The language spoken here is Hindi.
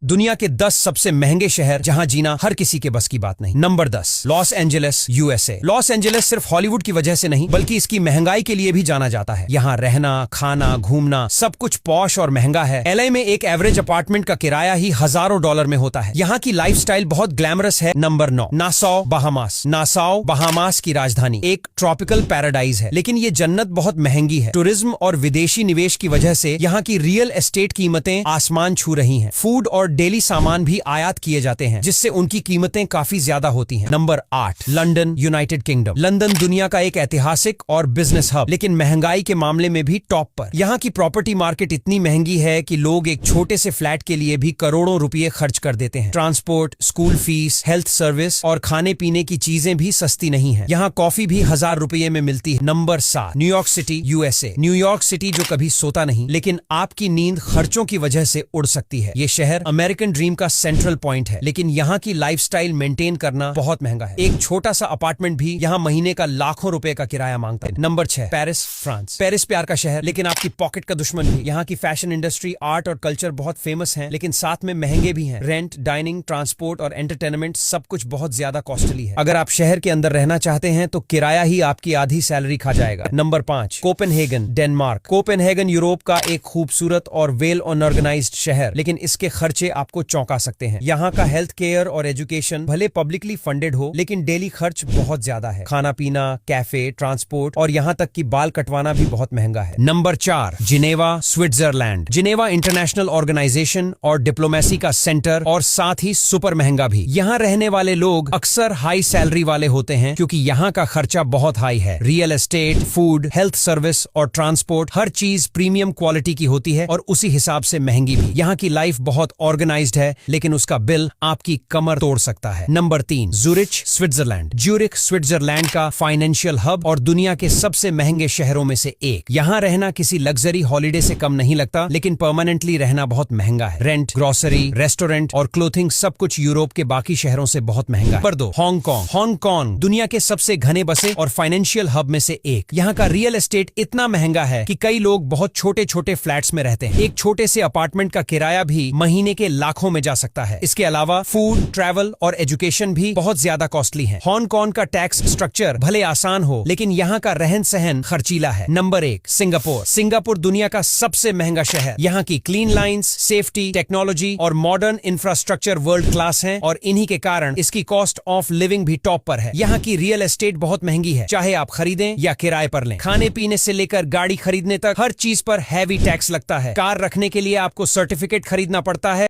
दुनिया के 10 सबसे महंगे शहर जहां जीना हर किसी के बस की बात नहीं। Number 10, Los Angeles, USA. Los Angeles सिर्फ हॉलीवुड की वजह से नहीं बल्कि इसकी महंगाई के लिए भी जाना जाता है। यहाँ रहना, खाना, घूमना सब कुछ पॉश और महंगा है। एलए में एक एवरेज अपार्टमेंट का किराया ही हजारों डॉलर में होता है। यहाँ की लाइफस्टाइल बहुत ग्लैमरस है। Number 9, Nassau, Bahamas. Nassau Bahamas की राजधानी एक ट्रॉपिकल पैराडाइज है, लेकिन ये जन्नत बहुत महंगी है। टूरिज्म और विदेशी निवेश की वजह से यहाँ की रियल एस्टेट कीमतें आसमान छू रही हैं। फूड और डेली सामान भी आयात किए जाते हैं, जिससे उनकी कीमतें काफी ज्यादा होती हैं। Number 8, London, United kingdom. London दुनिया का एक ऐतिहासिक और बिजनेस हब, लेकिन महंगाई के मामले में भी टॉप पर। यहाँ की प्रॉपर्टी मार्केट इतनी महंगी है कि लोग एक छोटे से फ्लैट के लिए भी करोड़ों रुपए खर्च कर देते हैं। Transport, school fees, health service और खाने पीने की चीजें भी सस्ती नहीं है। यहाँ कॉफी भी 1000 रुपये में मिलती है। Number 7, New York city, USA. New York city जो कभी सोता नहीं, लेकिन आपकी नींद खर्चों की वजह से उड़ सकती है। ये शहर अमेरिकन ड्रीम का सेंट्रल पॉइंट है, लेकिन यहाँ की लाइफस्टाइल मेंटेन करना बहुत महंगा है। एक छोटा सा अपार्टमेंट भी यहाँ महीने का लाखों रुपए का किराया मांगता है। Number 6, Paris, France. पेरिस प्यार का शहर, लेकिन आपकी पॉकेट का दुश्मन भी। यहाँ की फैशन इंडस्ट्री, आर्ट और कल्चर बहुत फेमस है, लेकिन साथ में महंगे भी हैं। रेंट, डाइनिंग, ट्रांसपोर्ट और एंटरटेनमेंट सब कुछ बहुत ज्यादा कॉस्टली है। अगर आप शहर के अंदर रहना चाहते हैं तो किराया ही आपकी आधी सैलरी खा जाएगा। Number 5, Copenhagen, Denmark. Copenhagen Europe का एक खूबसूरत और वेल ऑर्गेनाइज्ड शहर, लेकिन इसके खर्चे आपको चौंका सकते हैं। यहाँ का हेल्थ केयर और एजुकेशन भले पब्लिकली फंडेड हो, लेकिन डेली खर्च बहुत ज्यादा है। खाना पीना, कैफे, ट्रांसपोर्ट और यहाँ तक कि बाल कटवाना भी बहुत महंगा है। Number 4, Geneva, Switzerland. Geneva international organisation और डिप्लोमेसी का सेंटर और साथ ही सुपर महंगा भी। यहाँ रहने वाले लोग अक्सर हाई सैलरी वाले होते हैं, क्योंकि यहाँ का खर्चा बहुत हाई है। Real estate, food, health service और ट्रांसपोर्ट हर चीज प्रीमियम क्वालिटी की होती है और उसी हिसाब से महंगी भी। यहाँ की लाइफ बहुत ऑर्गेनाइज्ड है, लेकिन उसका बिल आपकी कमर तोड़ सकता है। Number 3, Zurich, Switzerland. Zurich Switzerland का फाइनेंशियल हब और दुनिया के सबसे महंगे शहरों में से एक। यहाँ रहना किसी लग्जरी हॉलिडे से कम नहीं लगता, लेकिन परमानेंटली रहना बहुत महंगा है। रेंट, ग्रोसरी, रेस्टोरेंट और क्लोथिंग सब कुछ यूरोप के बाकी शहरों से बहुत महंगा है। Number 2, Hong Kong. हांगकांग दुनिया के सबसे घने बसे और फाइनेंशियल हब में से एक। यहाँ का रियल एस्टेट इतना महंगा है कि कई लोग बहुत छोटे छोटे फ्लैट्स में रहते हैं। एक छोटे से अपार्टमेंट का किराया भी महीने के लाखों में जा सकता है। इसके अलावा फूड, ट्रैवल और एजुकेशन भी बहुत ज्यादा कॉस्टली है। हांगकांग का टैक्स स्ट्रक्चर भले आसान हो, लेकिन यहाँ का रहन सहन खर्चीला है। Number 1, Singapore. सिंगापुर दुनिया का सबसे महंगा शहर। यहाँ की क्लीन लाइंस, सेफ्टी, टेक्नोलॉजी और मॉडर्न इंफ्रास्ट्रक्चर वर्ल्ड क्लास है और इन्हीं के कारण इसकी कॉस्ट ऑफ लिविंग भी टॉप पर है। यहाँ की रियल एस्टेट बहुत महंगी है, चाहे आप खरीदें या किराए पर लें। खाने पीने से लेकर गाड़ी खरीदने तक हर चीज पर हैवी टैक्स लगता है। कार रखने के लिए आपको सर्टिफिकेट खरीदना पड़ता है।